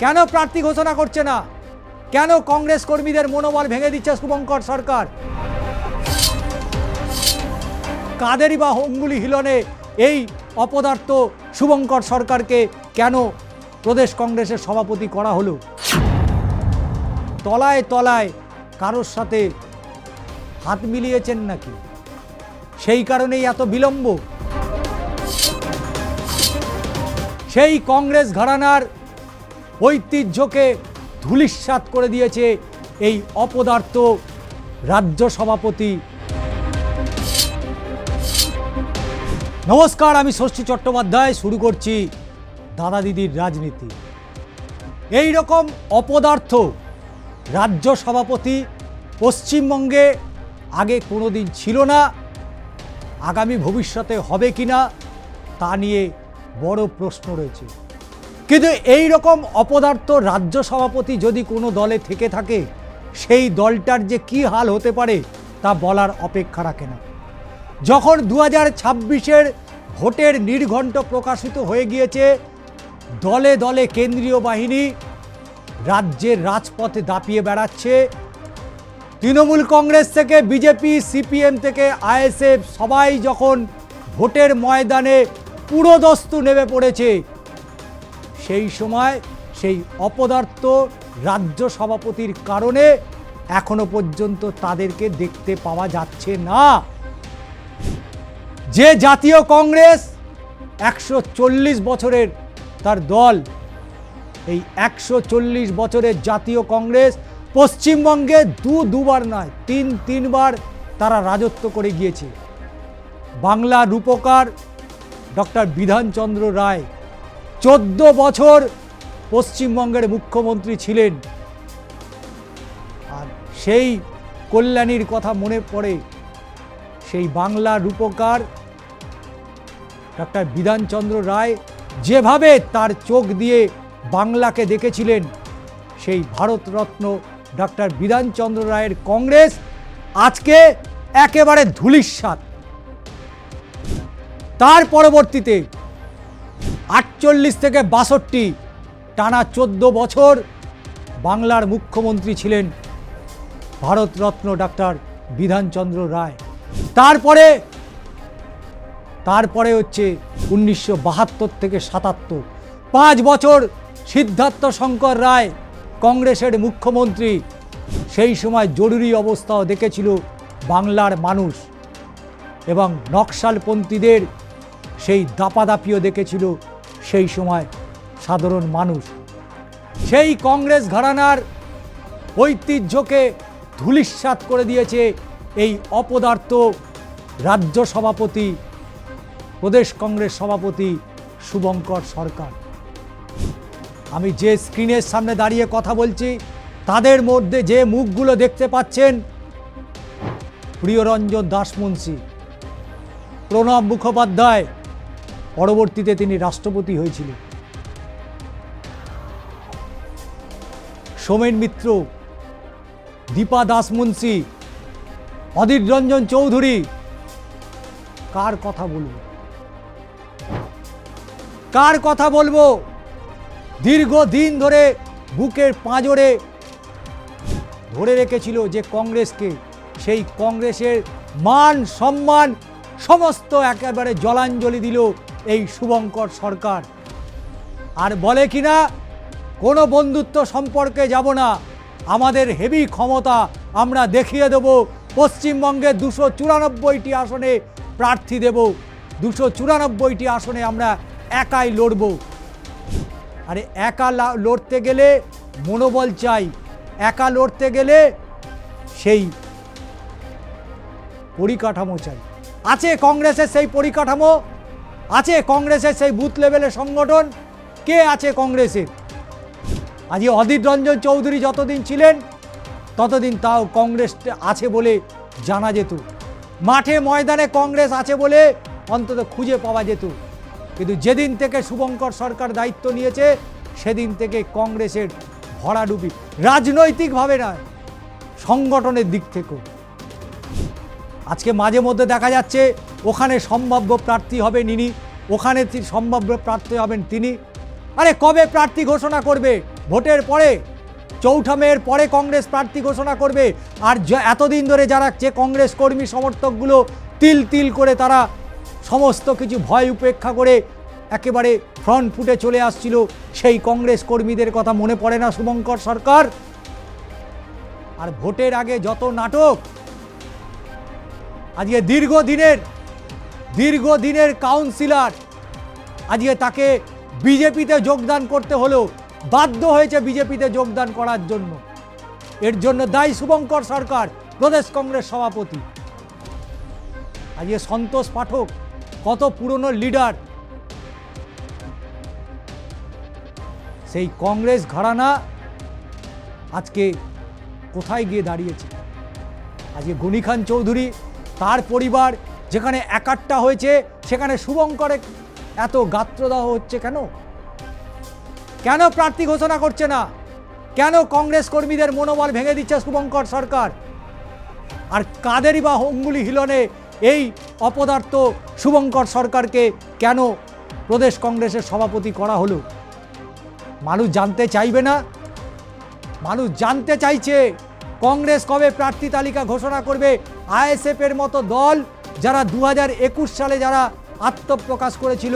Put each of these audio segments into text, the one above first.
কেন প্রার্থী ঘোষণা করছে না? কেন কংগ্রেস কর্মীদের মনোবল ভেঙে দিচ্ছে শুভঙ্কর সরকার? কাদেরই বা অঙ্গুলি হিলনে এই অপদার্থ শুভঙ্কর সরকারকে কেন প্রদেশ কংগ্রেসের সভাপতি করা হলো? তলায় তলায় কারোর সাথে হাত মিলিয়েছেন নাকি? সেই কারণেই এত বিলম্ব। সেই কংগ্রেস ঘরানার ঐতিহ্যকে ধূলিসাৎ করে দিয়েছে এই অপদার্থ রাজ্য সভাপতি। নমস্কার, আমি ষষ্ঠী চট্টোপাধ্যায়। শুরু করছি দাদা দিদির রাজনীতি। এই রকম অপদার্থ রাজ্য সভাপতি পশ্চিমবঙ্গে আগে কোনোদিন ছিল না, আগামী ভবিষ্যতে হবে কিনা তা নিয়ে বড় প্রশ্ন রয়েছে। কিন্তু এই রকম অপদার্থ রাজ্য সভাপতি যদি কোনো দলে থেকে থাকে, সেই দলটার যে কী হাল হতে পারে তা বলার অপেক্ষা রাখে না। যখন 2026-এর ভোটের নির্ঘণ্ট প্রকাশিত হয়ে গিয়েছে, দলে দলে কেন্দ্রীয় বাহিনী রাজ্যের রাজপথে দাপিয়ে বেড়াচ্ছে। তৃণমূল কংগ্রেস থেকে বিজেপি, সিপিএম থেকে আইএসএফ সবাই যখন ভোটের ময়দানে পুরোদস্তু নেমে পড়েছে, সেই সময় সেই অপদার্থ রাজ্য সভাপতির কারণে এখনো পর্যন্ত তাদেরকে দেখতে পাওয়া যাচ্ছে না। যে জাতীয় কংগ্রেস 140 বছরের তার দল, এই 140 বছরের জাতীয় কংগ্রেস পশ্চিমবঙ্গে দুবার নয়, তিনবার তারা রাজত্ব করে গিয়েছে। বাংলা রূপকার ডক্টর বিধানচন্দ্র রায় 14 বছর পশ্চিমবঙ্গের মুখ্যমন্ত্রী ছিলেন। আর সেই কল্যাণীর কথা মনে পড়ে, সেই বাংলা রূপকার ডক্টর বিধানচন্দ্র রায় যেভাবে তার চোখ দিয়ে বাংলাকে দেখেছিলেন, সেই ভারতরত্ন ডক্টর বিধানচন্দ্র রায়ের কংগ্রেস আজকে একেবারে ধূলিসাৎ। তার পরবর্তীতে 48 থেকে 62 টানা 14 বছর বাংলার মুখ্যমন্ত্রী ছিলেন ভারতরত্ন ডক্টর বিধানচন্দ্র রায়। তারপরে হচ্ছে 1972 থেকে 77, 5 বছর সিদ্ধার্থ শঙ্কর রায় কংগ্রেসের মুখ্যমন্ত্রী। সেই সময় জরুরি অবস্থাও দেখেছিল বাংলার মানুষ, এবং নকশালপন্থীদের সেই দাপাদাপিও দেখেছিল সেই সময় সাধারণ মানুষ। সেই কংগ্রেস ঘরানার ঐতিহ্যকে ধূলিসাৎ করে দিয়েছে এই অপদার্থ রাজ্য সভাপতি, প্রদেশ কংগ্রেস সভাপতি শুভঙ্কর সরকার। আমি যে স্ক্রিনের সামনে দাঁড়িয়ে কথা বলছি, তাদের মধ্যে যে মুখগুলো দেখতে পাচ্ছেন, প্রিয়রঞ্জন দাসমুন্সি, প্রণব মুখোপাধ্যায়, পরবর্তীতে তিনি রাষ্ট্রপতি হয়েছিলেন, সোমেন মিত্র, দীপা দাসমুন্সি, অধীর রঞ্জন চৌধুরী। কার কথা বলবো? কার কথা বলবো? দীর্ঘদিন ধরে বুকের পাঁজরে ধরে রেখেছিল যে কংগ্রেসকে, সেই কংগ্রেসের মান সম্মান সমস্ত একেবারে জলাঞ্জলি দিল এই শুভঙ্কর সরকার। আর বলে কিনা, কোনো বন্ধুত্ব সম্পর্কে যাব না, আমাদের হেভি ক্ষমতা আমরা দেখিয়ে দেব, পশ্চিমবঙ্গে 294টি আসনে প্রার্থী দেব, 294টি আসনে আমরা একাই লড়ব। আরে একা লড়তে গেলে মনোবল চাই, একা লড়তে গেলে সেই পরিকাঠামো চাই। আছে কংগ্রেসের সেই পরিকাঠামো? আছে কংগ্রেসের সেই বুথ লেভেলের সংগঠন? কে আছে কংগ্রেসের? আজ অধীর রঞ্জন চৌধুরী যতদিন ছিলেন ততদিন তাও কংগ্রেস আছে বলে জানা যেত, মাঠে ময়দানে কংগ্রেস আছে বলে অন্তত খুঁজে পাওয়া যেত। কিন্তু যেদিন থেকে শুভঙ্কর সরকার দায়িত্ব নিয়েছে, সেদিন থেকে কংগ্রেসের ভরাডুবি, রাজনৈতিকভাবে নয়, সংগঠনের দিক থেকেও। আজকে মাঝে মধ্যে দেখা যাচ্ছে ওখানে সম্ভাব্য প্রার্থী হবেন ইনি, ওখানে সম্ভাব্য প্রার্থী হবেন তিনি। আরে কবে প্রার্থী ঘোষণা করবে? ভোটের পরে 4 মের পরে কংগ্রেস প্রার্থী ঘোষণা করবে। আর এতদিন ধরে যারা যে কংগ্রেস কর্মী সমর্থকগুলো তিল তিল করে তারা সমস্ত কিছু ভয় উপেক্ষা করে একেবারে ফ্রন্ট ফুটে চলে আসছিল, সেই কংগ্রেস কর্মীদের কথা মনে পড়ে না শুভঙ্কর সরকার? আর ভোটের আগে যত নাটক, আজকে দীর্ঘদিনের কাউন্সিলর, আজকে তাকে বিজেপিতে যোগদান করতে হলো, বাধ্য হয়েছে বিজেপিতে যোগদান করার জন্য। এর জন্য দায়ী শুভঙ্কর সরকার, প্রদেশ কংগ্রেস সভাপতি। আজকে সন্তোষ পাঠক কত পুরনো লিডার, সেই কংগ্রেস ঘরানা আজকে কোথায় গিয়ে দাঁড়িয়েছে? আজকে গনি খান চৌধুরী, তার পরিবার যেখানে একাট্টা হয়েছে, সেখানে শুভঙ্করে এত গাত্রদাহ হচ্ছে কেন? কেন প্রার্থী ঘোষণা করছে না? কেন কংগ্রেস কর্মীদের মনোবল ভেঙে দিচ্ছে শুভঙ্কর সরকার? আর কাদেরই বা অঙ্গুলি হিলনে এই অপদার্থ শুভঙ্কর সরকারকে কেন প্রদেশ কংগ্রেসের সভাপতি করা হলো? মানুষ জানতে চাইবে না? মানুষ জানতে চাইছে কংগ্রেস কবে প্রার্থী তালিকা ঘোষণা করবে। আইএসএফের মতো দল যারা 2021 সালে যারা আত্মপ্রকাশ করেছিল,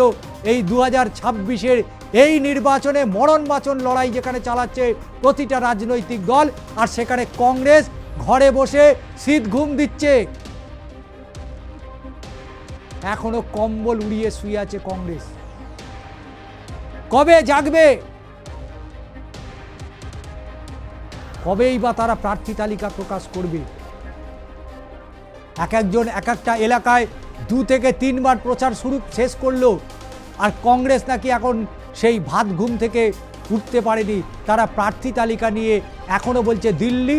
এই 2026-এর এই নির্বাচনে মরণবাচন লড়াই যেখানে চালাচ্ছে প্রতিটা রাজনৈতিক দল, আর সেখানে কংগ্রেস ঘরে বসে শীত ঘুম দিচ্ছে। এখনো কম্বল উড়িয়ে শুয়ে আছে কংগ্রেস। কবে জাগবে? কবেই বা তারা প্রার্থী তালিকা প্রকাশ করবে? একজন এক একটা এলাকায় 2 থেকে 3 বার প্রচার শেষ করলো, আর কংগ্রেস নাকি এখন সেই ভাত ঘুম থেকে উঠতে পারেনি। তারা প্রার্থী তালিকা নিয়ে এখনো বলছে দিল্লি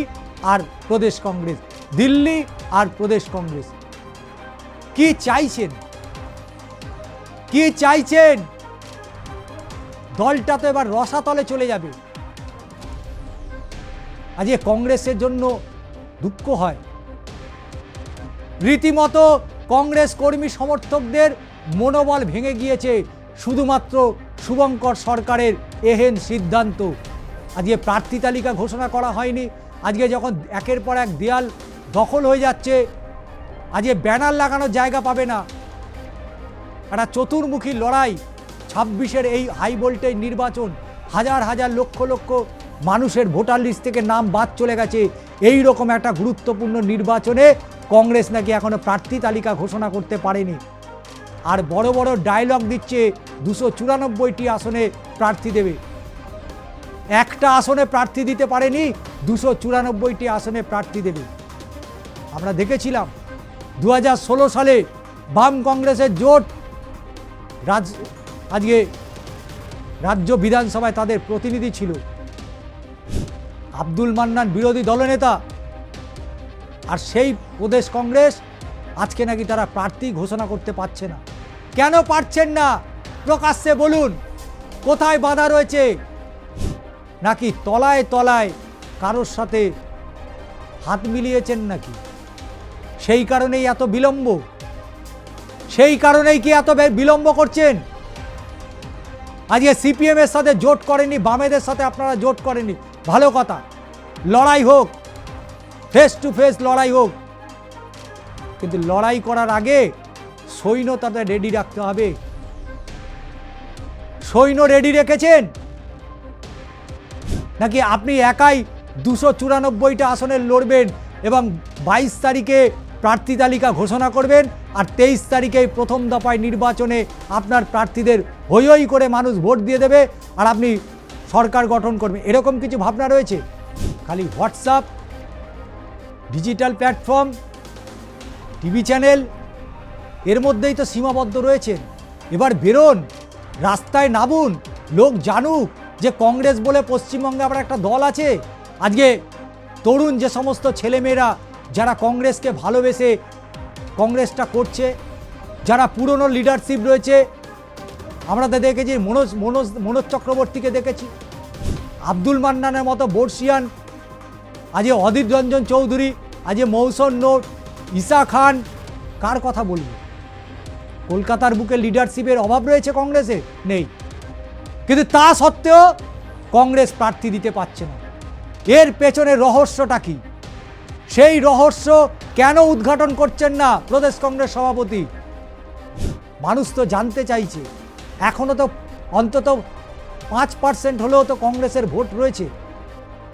আর প্রদেশ কংগ্রেস, দিল্লি আর প্রদেশ কংগ্রেস। কি চাইছেন? কি চাইছেন? দলটা তো এবার রসাতলে চলে যাবে। আজকে কংগ্রেসের জন্য দুঃখ হয়। রীতিমতো কংগ্রেস কর্মী সমর্থকদের মনোবল ভেঙে গিয়েছে শুধুমাত্র শুভঙ্কর সরকারের এহেন সিদ্ধান্ত। আজকে প্রার্থী তালিকা ঘোষণা করা হয়নি। আজকে যখন একের পর এক দেয়াল দখল হয়ে যাচ্ছে, আজকে ব্যানার লাগানোর জায়গা পাবে না। একটা চতুর্মুখী লড়াই, 26-এর এই হাই ভোল্টেজ নির্বাচন, হাজার হাজার লক্ষ লক্ষ মানুষের ভোটার লিস্ট থেকে নাম বাদ চলে গেছে। এই রকম একটা গুরুত্বপূর্ণ নির্বাচনে কংগ্রেস নাকি এখনো প্রার্থী তালিকা ঘোষণা করতে পারেনি। আর বড় বড় ডায়লগ দিচ্ছে 294টি আসনে প্রার্থী দেবে। একটা আসনে প্রার্থী দিতে পারেনি, 294টি আসনে প্রার্থী দেবে। আমরা দেখেছিলাম 2016 সালে বাম কংগ্রেসের জোট আজকে রাজ্য বিধানসভায় তাদের প্রতিনিধি ছিল। আব্দুল মান্নান বিরোধী দলনেতা, আর সেই প্রদেশ কংগ্রেস আজকে নাকি তারা প্রার্থী ঘোষণা করতে পারছে না। কেন পারছেন না? প্রকাশ্যে বলুন, কোথায় বাধা রয়েছে? নাকি তলায় তলায় কারোর সাথে হাত মিলিয়েছেন নাকি? সেই কারণেই এত বিলম্ব? সেই কারণেই কি এত বিলম্ব করছেন? আজকে সিপিএম এর সাথে জোট করেনি, বামেদের সাথে আপনারা জোট করেনি, ভালো কথা, লড়াই হোক, ফেস টু ফেস লড়াই হোক, কিন্তু লড়াই করার আগে সৈন্য তাদের রেডি রাখতে হবে। সৈন্য রেডি রেখেছেন নাকি আপনি একাই 294টা আসনে লড়বেন এবং 22 তারিখে প্রার্থী তালিকা ঘোষণা করবেন, আর 23 তারিখে প্রথম দফায় নির্বাচনে আপনার প্রার্থীদের হই হই করে মানুষ ভোট দিয়ে দেবে আর আপনি সরকার গঠন করবেন? এরকম কিছু ভাবনা রয়েছে? খালি WhatsApp, digital platform, TV channel, এর মধ্যেই তো সীমাবদ্ধ রয়েছেন। এবার বেরোন, রাস্তায় নামুন, লোক জানুক যে কংগ্রেস বলে পশ্চিমবঙ্গে আবার একটা দল আছে। আজকে তরুণ যে সমস্ত ছেলেমেয়েরা যারা কংগ্রেসকে ভালোবেসে কংগ্রেসটা করছে, যারা পুরনো লিডারশিপ রয়েছে, আমরা তো দেখেছি মনোজ চক্রবর্তীকে দেখেছি, আব্দুল মান্নানের মতো বর্ষিয়ান, আজকে অধীর রঞ্জন চৌধুরী, আজকে মৌসুম নোট, ঈশা খান, কার কথা বলবো? কলকাতার বুকে লিডারশিপের অভাব রয়েছে কংগ্রেসে? নেই। কিন্তু তা সত্ত্বেও কংগ্রেস প্রার্থী দিতে পারছে না। এর পেছনে রহস্যটা কি? সেই রহস্য কেন উদ্ঘাটন করছেন না প্রদেশ কংগ্রেস সভাপতি? মানুষ তো জানতে চাইছে। এখনো তো অন্তত 5% হলেও তো কংগ্রেসের ভোট রয়েছে।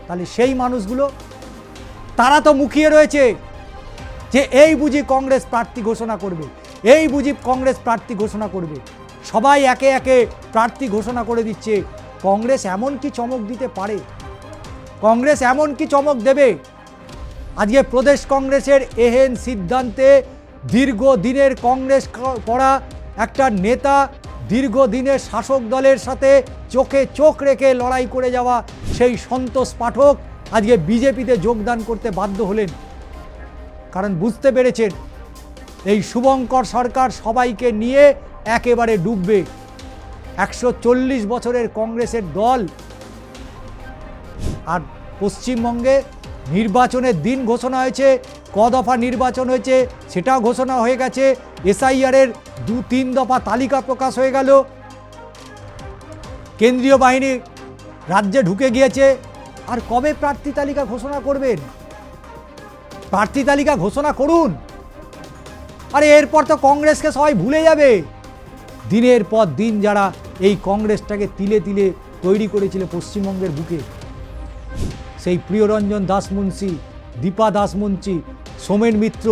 তাহলে সেই মানুষগুলো তারা তো মুখিয়ে রয়েছে যে এই বুঝি কংগ্রেস প্রার্থী ঘোষণা করবে, এই বুঝি কংগ্রেস প্রার্থী ঘোষণা করবে। সবাই একে একে প্রার্থী ঘোষণা করে দিচ্ছে। কংগ্রেস এমন কি চমক দিতে পারে? কংগ্রেস এমন কি চমক দেবে? আজকে প্রদেশ কংগ্রেসের এহেন সিদ্ধান্তে দীর্ঘদিনের কংগ্রেস করা একটা নেতা, দীর্ঘদিনের শাসক দলের সাথে চোখে চোখ রেখে লড়াই করে যাওয়া সেই সন্তোষ পাঠক আজকে বিজেপিতে যোগদান করতে বাধ্য হলেন। কারণ বুঝতে পেরেছেন এই শুভঙ্কর সরকার সবাইকে নিয়ে একেবারে ডুববে। 140 বছরের কংগ্রেসের দল, আর পশ্চিমবঙ্গে নির্বাচনের দিন ঘোষণা হয়েছে, কদফা নির্বাচন হয়েছে সেটাও ঘোষণা হয়ে গেছে, এসআইআরের 2-3 দফা তালিকা প্রকাশ হয়ে গেল, কেন্দ্রীয় বাহিনী রাজ্যে ঢুকে গিয়েছে। আর কবে প্রার্থী তালিকা ঘোষণা করবেন? প্রার্থী তালিকা ঘোষণা করুন। আরে এরপর তো কংগ্রেসকে সবাই ভুলে যাবে। দিনের পর দিন যারা এই কংগ্রেসটাকে তিলে তিলে তৈরি করেছিল পশ্চিমবঙ্গের বুকে, সেই প্রিয়রঞ্জন দাসমুন্সি, দীপা দাসমুন্সি, সোমেন মিত্র,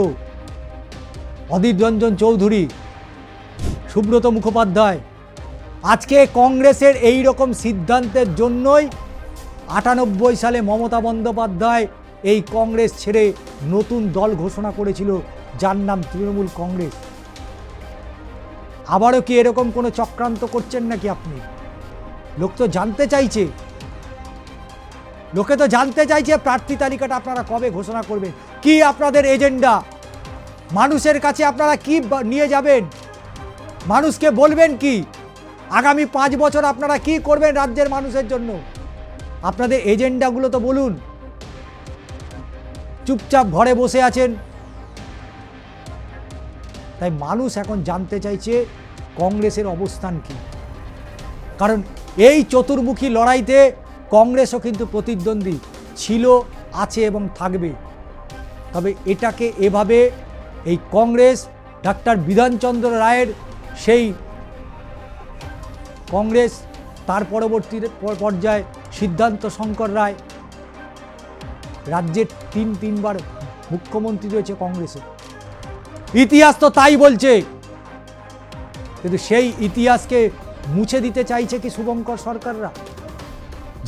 অধীর রঞ্জন চৌধুরী, সুব্রত মুখোপাধ্যায়, আজকে কংগ্রেসের এই রকম সিদ্ধান্তের জন্যই 98 সালে মমতা বন্দ্যোপাধ্যায় এই কংগ্রেস ছেড়ে নতুন দল ঘোষণা করেছিল যার নাম তৃণমূল কংগ্রেস। আবারও কি এরকম কোনো চক্রান্ত করছেন নাকি আপনি? লোক তো জানতে চাইছে, লোকে তো জানতে চাইছে প্রার্থী তালিকাটা আপনারা কবে ঘোষণা করবেন, কি আপনাদের এজেন্ডা, মানুষের কাছে আপনারা কি নিয়ে যাবেন, মানুষকে বলবেন কি, আগামী 5 বছর আপনারা কি করবেন রাজ্যের মানুষের জন্য। আপনাদের এজেন্ডাগুলো তো বলুন। চুপচাপ ঘরে বসে আছেন। তাই মানুষ এখন জানতে চাইছে কংগ্রেসের অবস্থান কি। কারণ এই চতুর্মুখী লড়াইতে কংগ্রেসও কিন্তু প্রতিদ্বন্দ্বী ছিল, আছে এবং থাকবে। তবে এটাকে এভাবে এই কংগ্রেস ডাক্তার বিধানচন্দ্র রায়ের সেই কংগ্রেস, তার পরবর্তী পর্যায়ে সিদ্ধান্ত শঙ্কর রায়, রাজ্যের তিনবার মুখ্যমন্ত্রী রয়েছে কংগ্রেসের। ইতিহাস তো তাই বলছে, কিন্তু সেই ইতিহাসকে মুছে দিতে চাইছে কি শুভঙ্কর সরকাররা?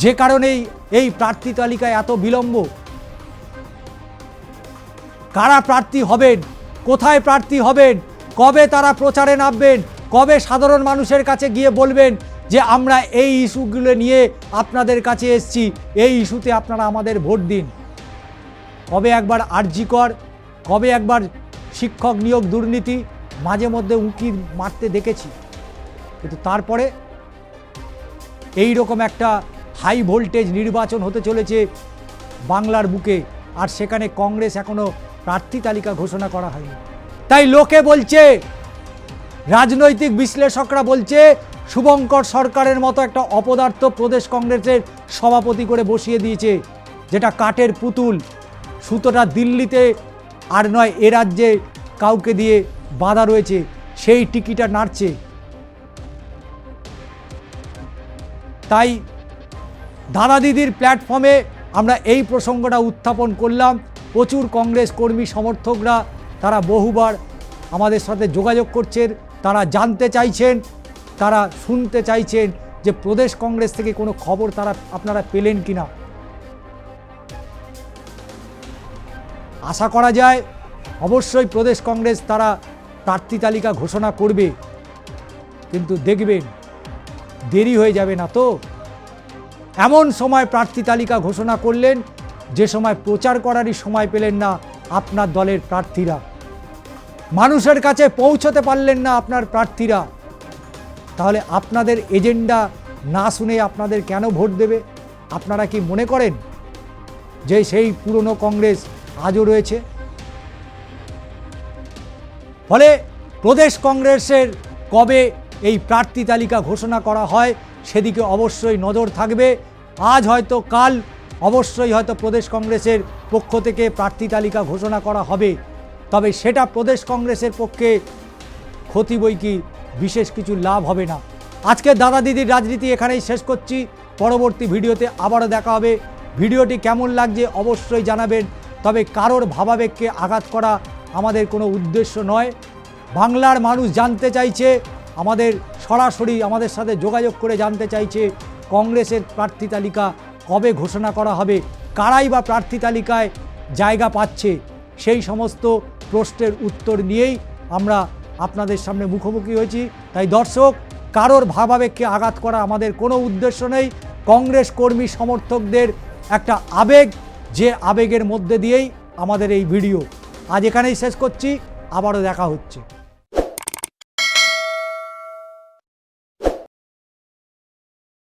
যে কারণেই এই প্রার্থী তালিকায় এত বিলম্ব। কারা প্রার্থী হবেন, কোথায় প্রার্থী হবেন, কবে তারা প্রচারে নামবেন, কবে সাধারণ মানুষের কাছে গিয়ে বলবেন যে আমরা এই ইস্যুগুলো নিয়ে আপনাদের কাছে এসেছি, এই ইস্যুতে আপনারা আমাদের ভোট দিন। কবে একবার আরজি কর, কবে একবার শিক্ষক নিয়োগ দুর্নীতি মাঝে মধ্যে উঁকি মারতে দেখেছি, কিন্তু তারপরে এই রকম একটা হাই ভোল্টেজ নির্বাচন হতে চলেছে বাংলার বুকে, আর সেখানে কংগ্রেস এখনো প্রার্থী তালিকা ঘোষণা করা হয়নি। তাই লোকে বলছে, রাজনৈতিক বিশ্লেষকরা বলছে শুভঙ্কর সরকারের মতো একটা অপদার্থ প্রদেশ কংগ্রেসের সভাপতি করে বসিয়ে দিয়েছে, যেটা কাঠের পুতুল, সুতোটা দিল্লিতে আর নয় এ রাজ্যে কাউকে দিয়ে বাঁধা রয়েছে, সেই টিকিটা নাড়ছে। তাই দাদা দিদির প্ল্যাটফর্মে আমরা এই প্রসঙ্গটা উত্থাপন করলাম। প্রচুর কংগ্রেস কর্মী সমর্থকরা তারা বহুবার আমাদের সাথে যোগাযোগ করছেন, তারা জানতে চাইছেন, তারা শুনতে চাইছেন যে প্রদেশ কংগ্রেস থেকে কোনো খবর আপনারা পেলেন কিনা। আশা করা যায় অবশ্যই প্রদেশ কংগ্রেস তারা প্রার্থী তালিকা ঘোষণা করবে, কিন্তু দেখবেন দেরি হয়ে যাবে না তো। এমন সময় প্রার্থী তালিকা ঘোষণা করলেন যে সময় প্রচার করারই সময় পেলেন না আপনার দলের প্রার্থীরা, মানুষের কাছে পৌঁছতে পারলেন না আপনার প্রার্থীরা। তাহলে আপনাদের এজেন্ডা না শুনে আপনাদের কেন ভোট দেবে? আপনারা কি মনে করেন যে সেই পুরনো কংগ্রেস আজও রয়েছে? ফলে প্রদেশ কংগ্রেসের কবে এই প্রার্থী তালিকা ঘোষণা করা হয় সেদিকে অবশ্যই নজর থাকবে। আজ হয়তো কাল অবশ্যই হয়তো প্রদেশ কংগ্রেসের পক্ষ থেকে প্রার্থী তালিকা ঘোষণা করা হবে, তবে সেটা প্রদেশ কংগ্রেসের পক্ষে ক্ষতি বই কি বিশেষ কিছু লাভ হবে না। আজকে দাদা দিদির রাজনীতি এখানেই শেষ করছি। পরবর্তী ভিডিওতে আবারও দেখা হবে। ভিডিওটি কেমন লাগছে অবশ্যই জানাবেন, তবে কারোর ভাবাবেগকে আঘাত করা আমাদের কোনো উদ্দেশ্য নয়। বাংলার মানুষ জানতে চাইছে, আমাদের সরাসরি আমাদের সাথে যোগাযোগ করে জানতে চাইছে কংগ্রেসের প্রার্থী তালিকা কবে ঘোষণা করা হবে, কারাই বা প্রার্থী তালিকায় জায়গা পাচ্ছে। সেই সমস্ত প্রশ্নের উত্তর নিয়েই আমরা আপনাদের সামনে মুখোমুখি হয়েছি। তাই দর্শক, কারোর ভাবাবেগকে আঘাত করা আমাদের কোনো উদ্দেশ্য নেই। কংগ্রেস কর্মী সমর্থকদের একটা আবেগ, যে আবেগের মধ্যে দিয়েই আমাদের এই ভিডিও। আজ এখানেই শেষ করছি, আবারও দেখা হচ্ছে।